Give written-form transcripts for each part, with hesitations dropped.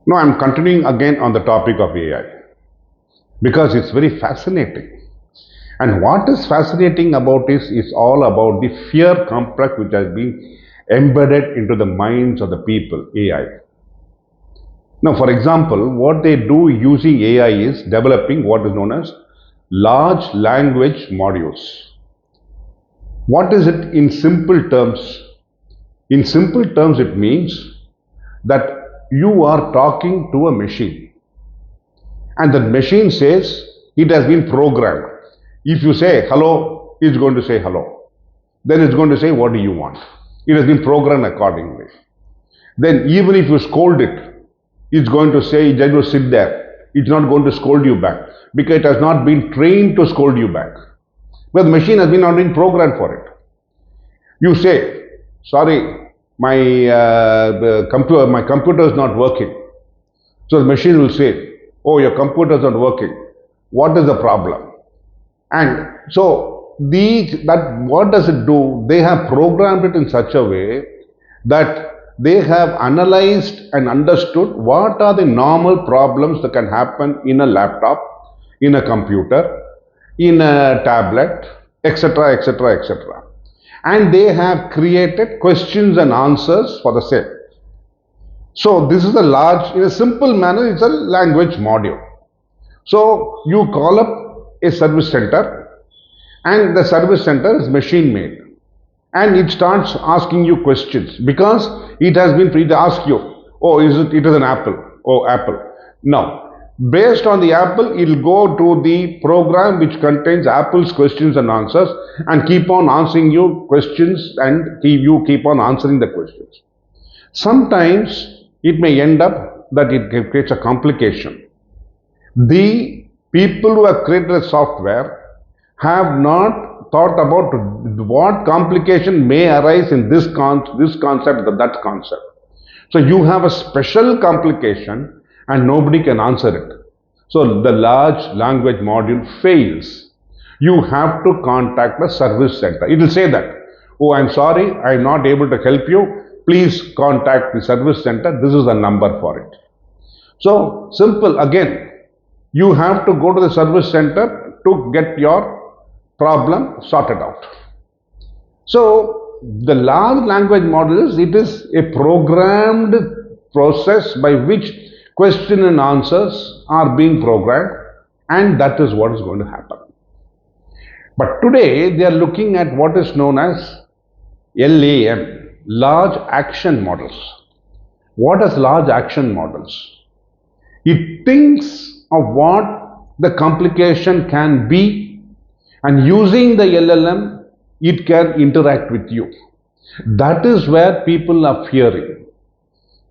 Now I'm continuing again on the topic of AI because it's very fascinating. And what is fascinating about this is all about the fear complex which has been embedded into the minds of the people, AI. Now, for example, what they do using AI is developing what is known as large language modules. What is it in simple terms? In simple terms, it means that you are talking to a machine and the machine says it has been programmed. If you say hello, it's going to say hello. Then it's going to say, what do you want? It has been programmed accordingly. Then even if you scold it, it's going to say, just to sit there. It's not going to scold you back because it has not been trained to scold you back. But the machine has been not been programmed for it. You say, sorry, my computer is not working. So the machine will say, oh, your computer is not working. What is the problem? And so what does it do? They have programmed it in such a way that they have analyzed and understood what are the normal problems that can happen in a laptop, in a computer, in a tablet, etc., etc., etc. And they have created questions and answers for the same. So this is in a simple manner, it's a language module. So you call up a service center and the service center is machine made and it starts asking you questions because it has been free to ask you, oh, it is an apple? Oh, apple. Now, based on the apple, it will go to the program which contains apple's questions and answers and keep on answering you questions and you keep on answering the questions. Sometimes it may end up that it creates a complication. The people who have created the software have not thought about what complication may arise in this concept or that concept. So you have a special complication and nobody can answer it. So the large language module fails. You have to contact the service center. It will say that, oh, I'm sorry, I'm not able to help you. Please contact the service center. This is the number for it. So simple again. You have to go to the service center to get your problem sorted out. So the large language models, it is a programmed process by which question and answers are being programmed, and that is what is going to happen. But today they are looking at what is known as LAM, large action models. What is large action models? It thinks of what the complication can be, and using the LLM, it can interact with you. That is where people are fearing.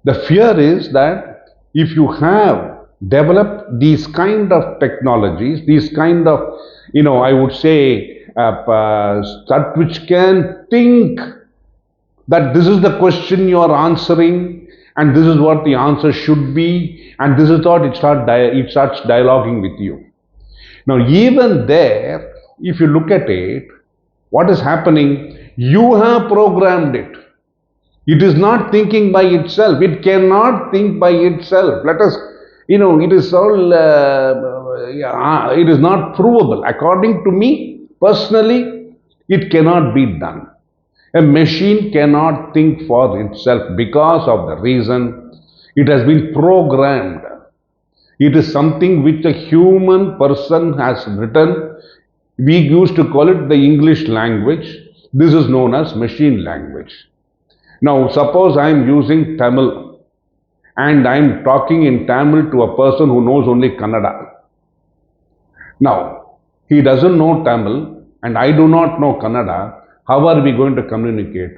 The fear is that if you have developed these kind of technologies, these kind of, I would say, that which can think that this is the question you are answering and this is what the answer should be, and this is what it starts dialoguing with you. Now, even there, if you look at it, what is happening? You have programmed it. It is not thinking by itself. It cannot think by itself. Let us, it is all, it is not provable. According to me, personally, it cannot be done. A machine cannot think for itself because of the reason it has been programmed. It is something which a human person has written. We used to call it the English language. This is known as machine language. Now, suppose I am using Tamil and I am talking in Tamil to a person who knows only Kannada. Now, he doesn't know Tamil and I do not know Kannada. How are we going to communicate?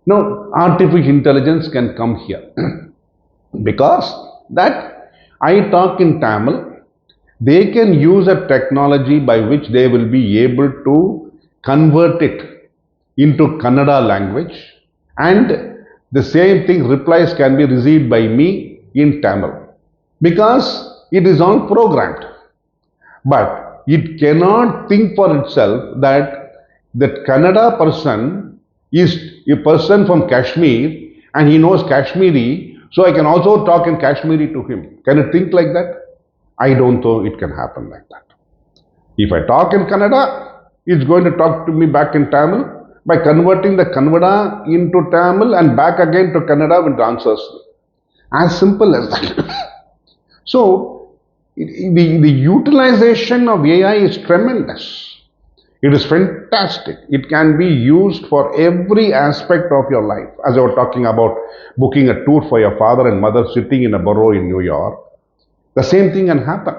Now, artificial intelligence can come here because that I talk in Tamil, they can use a technology by which they will be able to convert it into Kannada language, and the same thing replies can be received by me in Tamil because it is all programmed. But it cannot think for itself that Kannada person is a person from Kashmir and he knows Kashmiri, So I can also talk in Kashmiri to him. Can it think like that? I don't think it can happen like that. If I talk in Kannada, it's going to talk to me back in Tamil. By converting the Kannada into Tamil and back again to Kannada, it answers me. As simple as that. So, the utilization of AI is tremendous. It is fantastic. It can be used for every aspect of your life. As I was talking about booking a tour for your father and mother sitting in a borough in New York, the same thing can happen.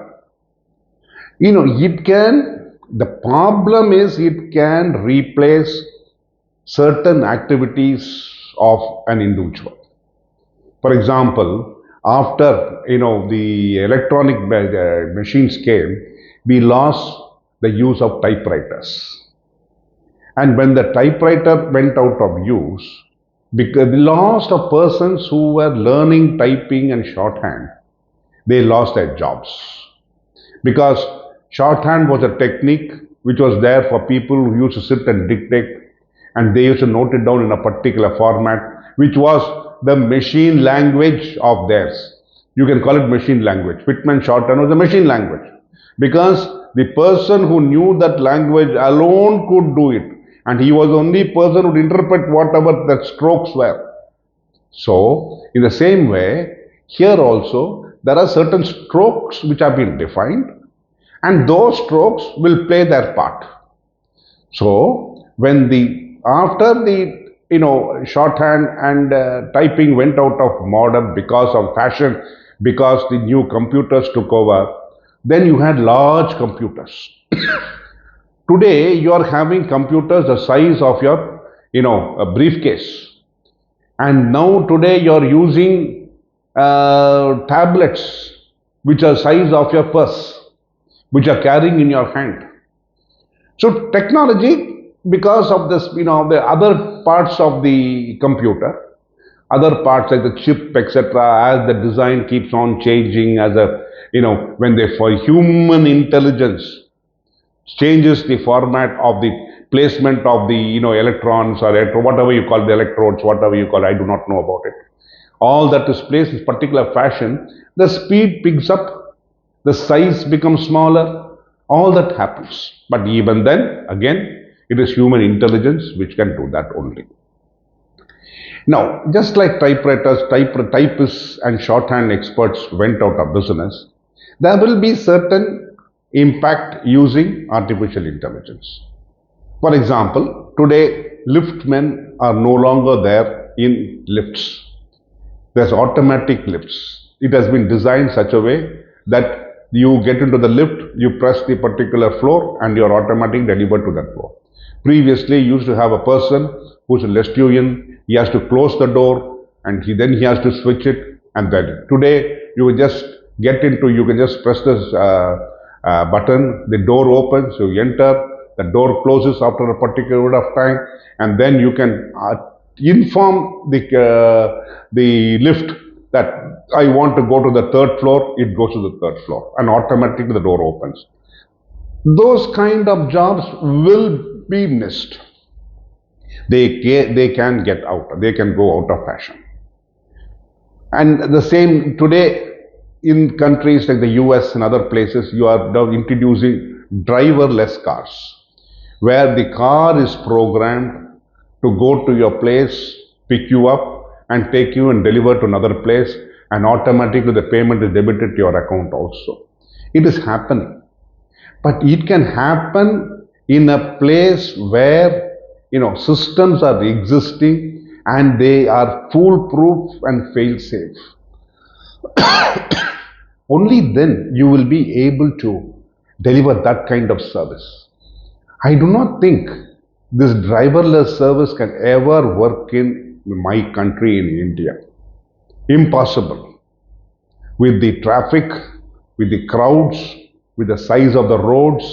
The problem is it can replace certain activities of an individual. For example, after the electronic machines came, we lost the use of typewriters. And when the typewriter went out of use, because we lost of persons who were learning typing and shorthand, they lost their jobs. Because shorthand was a technique which was there for people who used to sit and dictate, and they used to note it down in a particular format, which was the machine language of theirs. You can call it machine language. Pitman shorthand was a machine language. Because the person who knew that language alone could do it. And he was the only person who would interpret whatever the strokes were. So, in the same way, here also, there are certain strokes which have been defined, and those strokes will play their part. So, after the shorthand and typing went out of modern because of fashion, because the new computers took over, then you had large computers. Today, you are having computers the size of your, a briefcase. And now today you are using tablets which are size of your purse, which are carrying in your hand. So technology, because of this, the other parts of the computer, other parts like the chip, etc., as the design keeps on changing, for human intelligence changes the format of the placement of the electrons or whatever you call the electrodes, whatever you call it, I do not know about it. All that is placed in particular fashion, the speed picks up, the size becomes smaller, all that happens. But even then, again, it is human intelligence which can do that only. Now, just like typewriters, typists and shorthand experts went out of business, there will be certain impact using artificial intelligence. For example, today liftmen are no longer there in lifts. There's automatic lifts. It has been designed such a way that you get into the lift, you press the particular floor and you're automatically delivered to that floor. Previously, you used to have a person who's a Lestuian, he has to close the door and then he has to switch it, and then today you can just press this button, the door opens, you enter, the door closes after a particular period of time, and then you can inform the lift that I want to go to the third floor, it goes to the third floor, and automatically the door opens. Those kind of jobs will be missed. They can get out, they can go out of fashion. And the same today, in countries like the US and other places, you are now introducing driverless cars, where the car is programmed to go to your place, pick you up and take you and deliver to another place, and automatically the payment is debited to your account also. It is happening. But it can happen in a place where systems are existing and they are foolproof and fail-safe. Only then you will be able to deliver that kind of service. I do not think this driverless service can ever work in my country, in India. Impossible. With the traffic, with the crowds, with the size of the roads,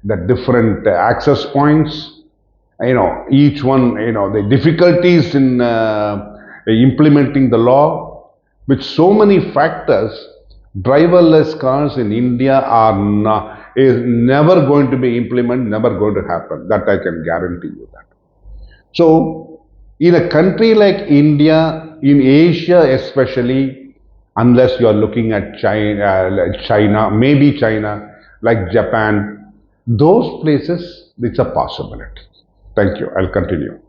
the different access points, each one, the difficulties in implementing the law, with so many factors, driverless cars in India is never going to be implemented, never going to happen. That I can guarantee you that. So, in a country like India, in Asia especially, unless you are looking at China, maybe China, like Japan, those places, it's a possibility. Thank you. I'll continue.